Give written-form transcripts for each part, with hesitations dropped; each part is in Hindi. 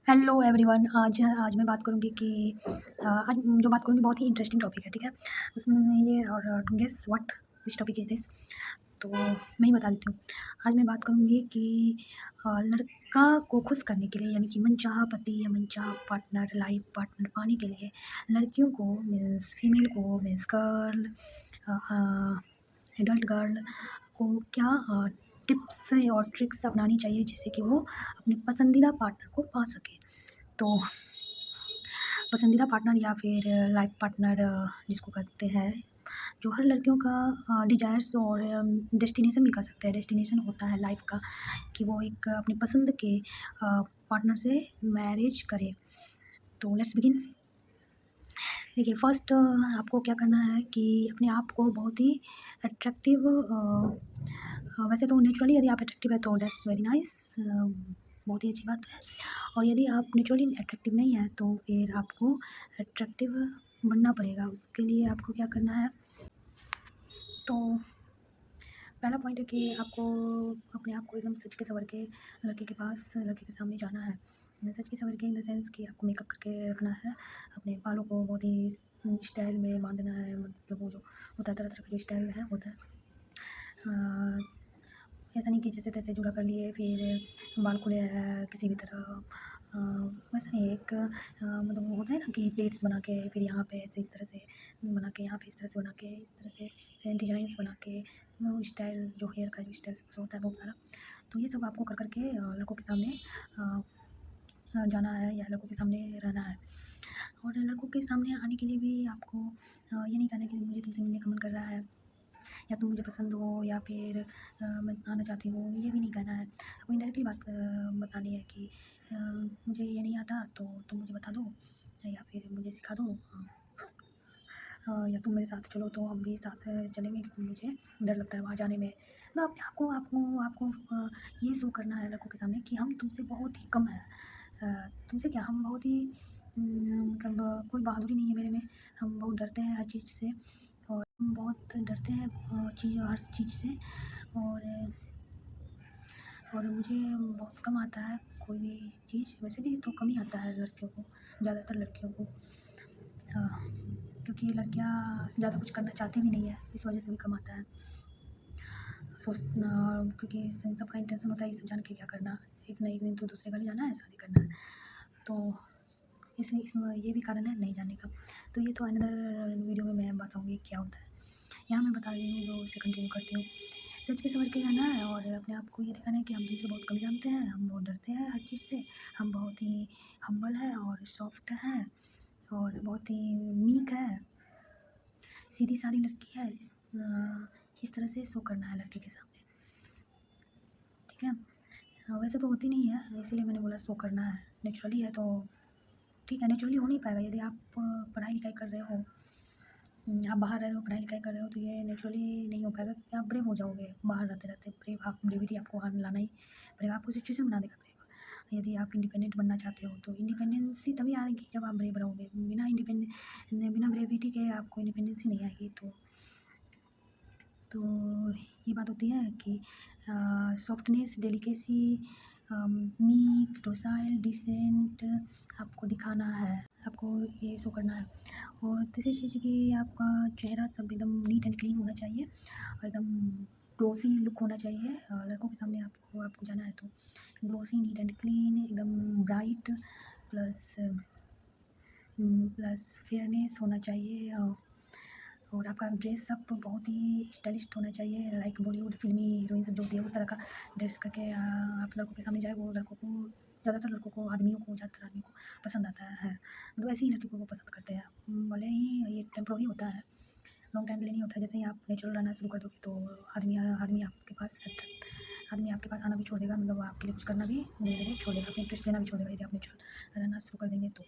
Hello everyone. आज आज मैं बात करूँगी कि आज जो बात करूँगी बहुत ही इंटरेस्टिंग टॉपिक है, ठीक है। उसमें ये और guess what which topic is this. तो मैं ही बता देती हूँ। आज मैं बात करूँगी कि लड़का को खुश करने के लिए, यानी कि मनचाहा पति या मनचाहा पार्टनर, लाइफ पार्टनर पाने के लिए लड़कियों को मीन्स फीमेल को मीन्स गर्ल, एडल्ट गर्ल को क्या टिप्स और ट्रिक्स अपनानी चाहिए जिससे कि वो अपने पसंदीदा पार्टनर को पा सके। तो पसंदीदा पार्टनर या फिर लाइफ पार्टनर जिसको कहते हैं, जो हर लड़कियों का डिज़ायर्स और डेस्टिनेशन भी कह सकते हैं, डेस्टिनेशन होता है लाइफ का, कि वो एक अपनी पसंद के पार्टनर से मैरिज करे। तो लेट्स बिगिन। देखिए, फर्स्ट आपको क्या करना है कि अपने आप को बहुत ही अट्रैक्टिव, वैसे तो नेचुरली यदि आप अट्रैक्टिव है तो दैट्स वेरी नाइस, बहुत ही अच्छी बात है। और यदि आप नेचुरली अट्रैक्टिव नहीं है तो फिर आपको अट्रैक्टिव बनना पड़ेगा। उसके लिए आपको क्या करना है, तो पहला पॉइंट है कि आपको अपने आप को एकदम सच के संवर के लड़के के पास, लड़के के सामने जाना है। सच के संवर के इन द सेंस कि आपको मेकअप करके रखना है, अपने बालों को बहुत ही स्टाइल में बांधना है, मतलब वो जो होता है तरह तरह का जो स्टाइल है होता है। ऐसा नहीं कि जैसे तैसे जुड़ा कर लिए फिर बाल खुले किसी भी तरह, वैसा नहीं। एक मतलब वो होता है ना कि प्लेट्स बना के फिर यहाँ पे ऐसे इस तरह से बना के, यहाँ पे इस तरह से बना के, इस तरह से डिजाइंस बना के, वो स्टाइल जो हेयर का जो स्टाइल होता है बहुत सारा। तो ये सब आपको कर करके लड़कों के सामने जाना है या लड़कों के सामने रहना है। और लड़कों के सामने आने के लिए भी आपको ये नहीं कहना कि मुझे तुमसे मिलने का मन कर रहा है या तुम मुझे पसंद हो या फिर मैं आना चाहती हूँ, ये भी नहीं कहना है। आपको इनडायरेक्टली बात बतानी है कि मुझे ये नहीं आता तो तुम मुझे बता दो या फिर मुझे सिखा दो, या तुम मेरे साथ चलो तो हम भी साथ चलेंगे, क्योंकि मुझे डर लगता है वहाँ जाने में। तो अपने आपको आपको आपको ये शो करना है लड़कों के सामने कि हम तुमसे बहुत ही कम है। तुमसे क्या, हम बहुत ही मतलब कोई बहादुरी नहीं है मेरे में। हम बहुत डरते हैं हर चीज़ से, और हम बहुत डरते हैं हर चीज़ से। और मुझे बहुत कम आता है कोई भी चीज़, वैसे भी तो कम ही आता है लड़कियों को, ज़्यादातर लड़कियों को, क्योंकि लड़कियां ज़्यादा कुछ करना चाहती भी नहीं है, इस वजह से भी कम आता है। क्योंकि सबका इंटेंशन होता है ये सब जान के क्या करना, एक ना एक दिन तो दूसरे घर जाना है, शादी करना है, तो इसलिए इसमें ये भी कारण है नहीं जाने का। तो ये तो अनदर वीडियो में मैं बताऊँगी क्या होता है। यहाँ मैं बता रही हूँ जो उसे कंटिन्यू करती हूँ। सच के संवर के रहना है और अपने आप को ये दिखाना है कि हम तुमसे बहुत कम जानते हैं, हम बहुत डरते हैं हर चीज़ से, हम बहुत ही हम्बल है और सॉफ्ट है और बहुत ही मीक है, सीधी सादी लड़की है। इस तरह से शो करना है लड़के के सामने, ठीक है। वैसे तो होती नहीं है, इसीलिए मैंने बोला शो करना है। नेचुरली है तो ठीक है, नेचुरली हो नहीं पाएगा। यदि आप पढ़ाई लिखाई कर रहे हो, आप बाहर रह रहे हो, पढ़ाई लिखाई कर रहे हो, तो ये नेचुरली नहीं हो पाएगा, क्योंकि आप ब्रेव हो जाओगे बाहर रहते रहते। ब्रेविटी आपको वहाँ लाना ही पड़ेगा, आपको सिचुएशन बना देगा ब्रेव। यदि आप इंडिपेंडेंट बनना चाहते हो तो इंडिपेंडेंसी तभी आएगी जब आप ब्रेव रहोगे। बिना ब्रेविटी के आपको इंडिपेंडेंसी नहीं आएगी। तो ये बात होती है कि softness, delicacy, meek, docile, decent आपको दिखाना है, आपको ये शो करना है। और तीसरी चीज़ कि आपका चेहरा सब एकदम नीट एंड क्लीन होना चाहिए और एकदम ग्लोसी लुक होना चाहिए। लड़कों के सामने आपको जाना है तो ग्लोसी, नीट एंड क्लीन, एकदम ब्राइट, प्लस फेयरनेस होना चाहिए। और आपका ड्रेस सब बहुत ही स्टाइलिस्ट होना चाहिए, लाइक बॉलीवुड फिल्मी हीरोइन सब जो होती है उस तरह का ड्रेस करके आप लड़कों के सामने जाए। वो लड़कों को, ज़्यादातर लड़कों को, ज़्यादातर आदमियों को पसंद आता है, मतलब ऐसी ही लड़कियों को वो पसंद करते हैं। भले ही ये टेम्प्रोरी होता है, लॉन्ग टाइम के लिए नहीं होता है। जैसे ही आप नेचुरल रहना शुरू कर दोगे तो आदमी आपके पास आना भी छोड़ देगा, मतलब आपके लिए कुछ करना भी धीरे धीरे छोड़ देगा, अपने इंटरेस्ट लेना भी छोड़ देगा यदि आप नेचुरल रहना शुरू कर देंगे तो।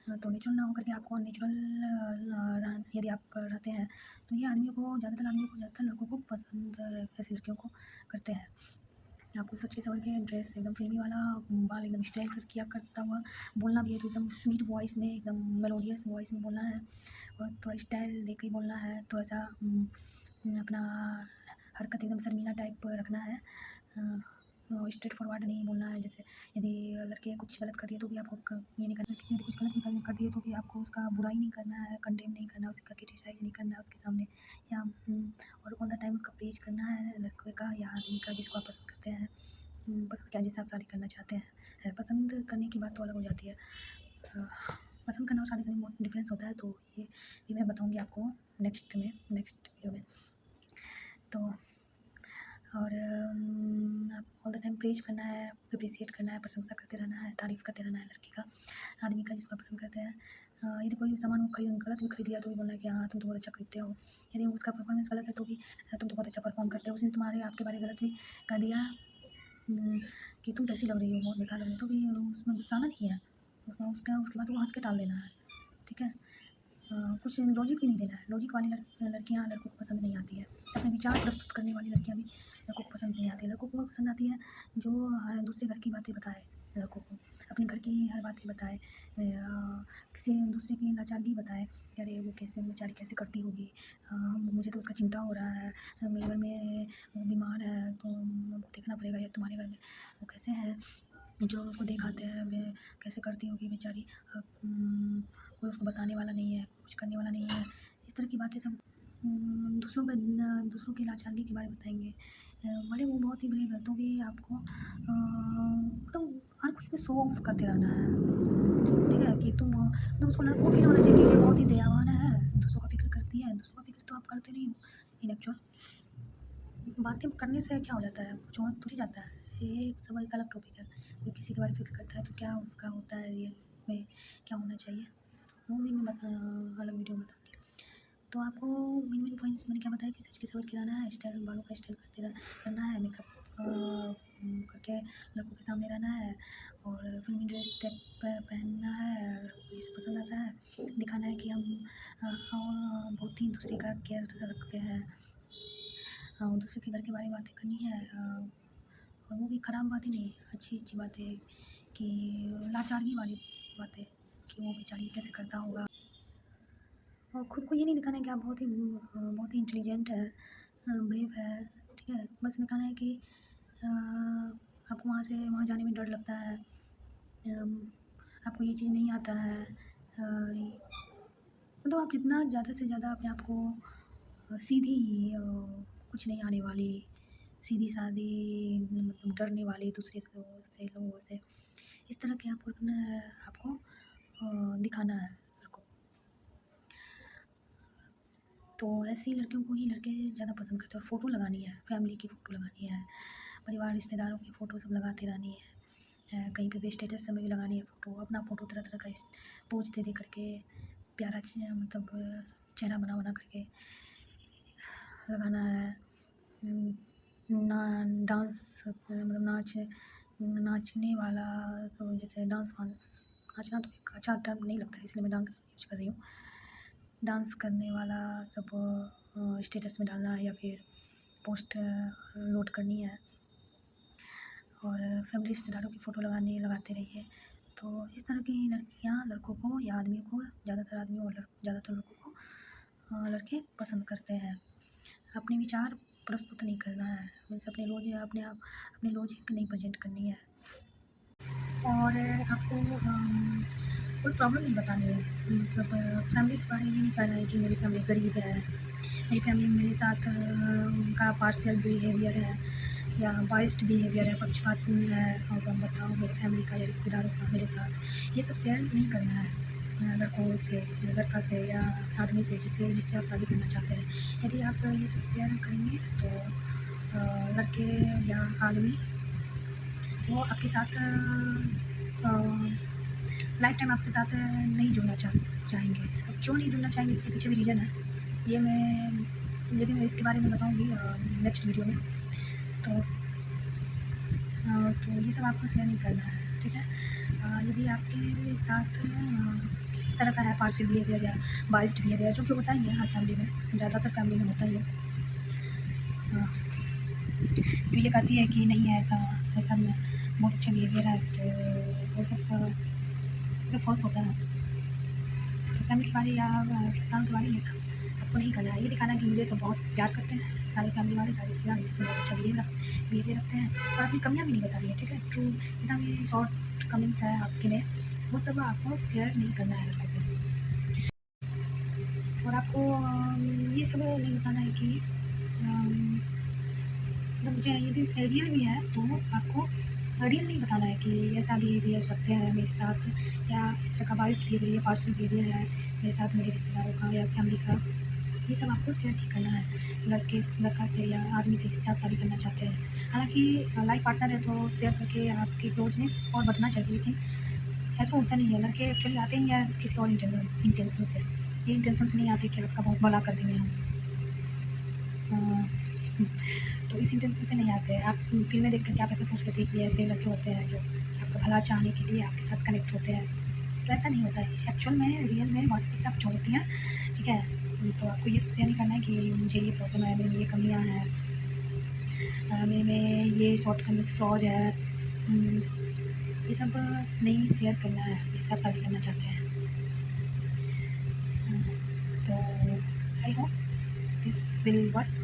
तो नेचुरल ना होकर के आपको अननेचुरल यदि आप रहते हैं तो ये ज़्यादातर लड़कों को पसंद ऐसी लड़कियों को करते हैं। आपको सच के संवर के ड्रेस एकदम फिल्मी वाला, बाल एकदम स्टाइल कर किया करता हुआ, बोलना भी है तो एकदम स्वीट वॉइस में, एकदम मेलोडियस वॉइस में बोलना है और थोड़ा स्टाइल देके ही बोलना है। थोड़ा सा अपना हरकत एकदम शर्मीला टाइप रखना है, स्ट्रेट फॉरवर्ड नहीं बोलना है। जैसे यदि लड़के कुछ गलत कर दिए तो भी आपको ये नहीं करना, क्योंकि यदि कुछ गलत भी कर दिए तो भी आपको उसका बुराई नहीं करना है, कंडेम नहीं करना है, उसका क्रिटिसाइज नहीं करना है उसके सामने, या और ऑल द टाइम उसका प्रेज करना है लड़के का या आदमी का जिसको आप पसंद करते हैं। पसंद क्या, जिससे आप शादी करना चाहते हैं। पसंद करने की बात तो अलग हो जाती है। पसंद करना और शादी करने में बहुत डिफरेंस होता है, तो ये भी मैं बताऊँगी आपको नेक्स्ट वीडियो में। तो और आप ऑल द टाइम प्रेज करना है, अप्रिसिएट करना है, प्रशंसा करते रहना है, तारीफ़ करते रहना है लड़के का, आदमी का जिसको आप पसंद करते हैं। यदि कोई सामान वो गलत भी खरीद लिया तो भी बोलना है कि हाँ तुम तो बहुत अच्छा खरीदते हो। यदि उसका परफॉर्मेंस गलत है तो भी तुम तो बहुत अच्छा परफॉर्म करते हो। उसने आपके बारे में गलत भी कह दिया कि तुम कैसी लग रही हो, बहुत बेकार लग रही हो, तो भी उसमें गुस्साना नहीं है, उसके बाद वो हंस के टाल देना है। ठीक है, कुछ लॉजिक भी नहीं देना है। लॉजिक वाली लड़कियाँ लड़कों को पसंद नहीं आती है। अपने विचार प्रस्तुत करने वाली लड़कियाँ भी लड़कों को पसंद नहीं आती है। लड़कों को पसंद आती है जो हर दूसरे घर की बातें बताए, लड़कों को अपने घर की हर बातें बताए, किसी दूसरे की लाचारगी बताए कि अरे वो कैसे बेचारी कैसे करती होगी, मुझे तो उसका चिंता हो रहा है, मेरे घर में वो बीमार है तो हमको देखना पड़ेगा, या तुम्हारे घर में वो कैसे है, जो उसको दिखाते हैं वे कैसे करती होगी बेचारी, कोई उसको बताने वाला नहीं है, कुछ करने वाला नहीं है। इस तरह की बातें सब दूसरों की लाचारगी के बारे में बताएंगे। भले वो बहुत ही ब्रेव है तो भी आपको मतलब हर कुछ में शो ऑफ करते रहना है। ठीक है, कि तुम तो उसको लड़को फील होना चाहिए कि ये बहुत ही दयावान है, दूसरों का फिक्र करती है। दूसरों का फिक्र तो आप करते नहीं हो इन एक्चुअल। बातें करने से क्या हो जाता है, कुछ और थोड़ी जाता है। ये एक सब एक अलग टॉपिक है। कोई किसी के बारे में फिक्र करता है तो क्या उसका होता है रियल में, क्या होना चाहिए, वो भी मैं अलग वीडियो में बताऊँगी। तो आपको मेन पॉइंट्स मैंने क्या बताया कि सच के सवर के रहना है, स्टाइल बालों का स्टाइल करना है, मेकअप करके लड़कों के सामने रहना है, और फिल्मी ड्रेस टाइप पहनना है, लड़कों को जिसे पसंद आता है दिखाना है कि हम बहुत ही दूसरे का केयर रखते हैं, दूसरे के घर के बारे में बातें करनी है, और वो भी ख़राब बातें नहीं, अच्छी अच्छी बातें, कि लाचारगी वाली बातें कि वो बेचारी कैसे करता होगा। और ख़ुद को ये नहीं दिखाना है कि आप बहुत ही इंटेलिजेंट है, ब्रेव है। ठीक है, बस दिखाना है कि आपको वहाँ जाने में डर लगता है, आपको ये चीज़ नहीं आता है, मतलब आप जितना ज़्यादा से ज़्यादा अपने आप को सीधी कुछ नहीं आने वाली, सीधी सादी, मतलब डरने वाली दूसरे से लोगों से, इस तरह के आपको दिखाना है लड़कों। तो ऐसी लड़कियों को ही लड़के ज़्यादा पसंद करते हैं। और फ़ोटो लगानी है, फैमिली की फ़ोटो लगानी है, परिवार रिश्तेदारों की फ़ोटो सब लगाते रहनी है, कहीं पे भी स्टेटस में भी लगानी है फ़ोटो, अपना फ़ोटो तरह तरह का पोज दे करके प्यारा मतलब चेहरा बना करके लगाना है। डांस मतलब नाचने वाला, तो जैसे नाचना तो एक अच्छा टर्म नहीं लगता है, इसलिए मैं डांस यूज कर रही हूँ। डांस करने वाला सब स्टेटस में डालना है या फिर पोस्ट लोड करनी है, और फैमिली रिश्तेदारों की फ़ोटो लगाते रहिए। तो इस तरह की लड़कियाँ लड़कों को या आदमियों को, ज़्यादातर आदमियों और ज़्यादातर लड़कों को लड़के पसंद करते हैं। अपने विचार प्रस्तुत नहीं करना है, मीन्स अपने लॉजिक नहीं प्रेजेंट करनी है, और आपको कोई प्रॉब्लम नहीं बतानी है। मतलब फैमिली के बारे में ये नहीं कहना है कि मेरी फैमिली गरीब है, मेरी फैमिली मेरे साथ उनका पार्शियल बिहेवियर है या बाइस्ड बिहेवियर है, पक्षपाती है, और हम बताओ मेरी फैमिली का या रिश्तेदारों का मेरे साथ, ये सब शेयर नहीं करना है लड़कों से, लड़का से या आदमी से जिससे आप शादी करना चाहते हैं। यदि आप ये सब शेयर करेंगे तो लड़के या आदमी वो आपके साथ लाइफ टाइम आपके साथ नहीं जुड़ना चाहेंगे। अब क्यों नहीं जुड़ना चाहेंगे, इसके पीछे भी रीज़न है, ये मैं इसके बारे में बताऊँगी नेक्स्ट वीडियो में। तो ये सब आपको शेयर नहीं करना है। ठीक है, यदि आपके साथ किसी तरह का है पार्शियल बिहेवियर या बाइस्ड बिहेवियर, जो कि होता ही है हर फैमिली में, ज़्यादातर फैमिली में होता ही है, जो ये कहती है कि नहीं है ऐसा में बहुत अच्छा बिहेवियर है, तो वो सब फॉल्स होता है। तो फैमिली के बारे या रिश्तेदारों के बारे ये सब आपको नहीं करना है। ये दिखाना है कि मुझे सब बहुत प्यार करते हैं, सारे फैमिली वाले सारी रिश्तेदार मुझसे बहुत अच्छा बिहेवियर रखते हैं और अपनी कमियाँ भी नहीं बता रही है, ठीक है। ट्रू जितना भी शॉर्ट कमिंग्स है आपके में, वो सब आपको शेयर नहीं करना है लड़कों से। और आपको ये सब नहीं बताना है कि मतलब मुझे ये भी रियल भी है, तो आपको रियल नहीं बताना है कि ऐसा बिहेवियर रखते हैं मेरे साथ, या इस तरह का बाइस बिहेवियर या पार्शल बिहेवियर है मेरे साथ, मेरे रिश्तेदारों का या फैमिली का। ये सब आपको शेयर नहीं करना है लड़का से या आदमी से जिससे आप शादी करना चाहते हैं। हालांकि लाइफ पार्टनर है तो शेयर करके आपकी क्लोजनेस और बढ़ना चाहिए, लेकिन ऐसा होता नहीं है। लड़के एक्चुअली आते ही हैं किसी और इंटेंशन से, ये इंटेंशन से नहीं आते कि आपका बहुत भला कर देंगे हम। तो इस इंटेंशन से नहीं आते हैं। आप फिल्में देख करके आप ऐसा सोच लेते हैं कि ऐसे लड़के होते हैं जो आपका भला चाहने के लिए आपके साथ कनेक्ट होते हैं, तो ऐसा नहीं होता है। एक्चुअल में रियल में वास्तविकता कुछ और होती है, ठीक है। तो आपको ये शेयर नहीं करना है कि मुझे ये प्रॉब्लम है, मेरे में ये कमियाँ हैं, मेरे में ये शॉर्टकमिंग्स फ्लॉज है, ये सब नहीं शेयर करना है जिससे आप शादी करना चाहते हैं। तो I hope this will work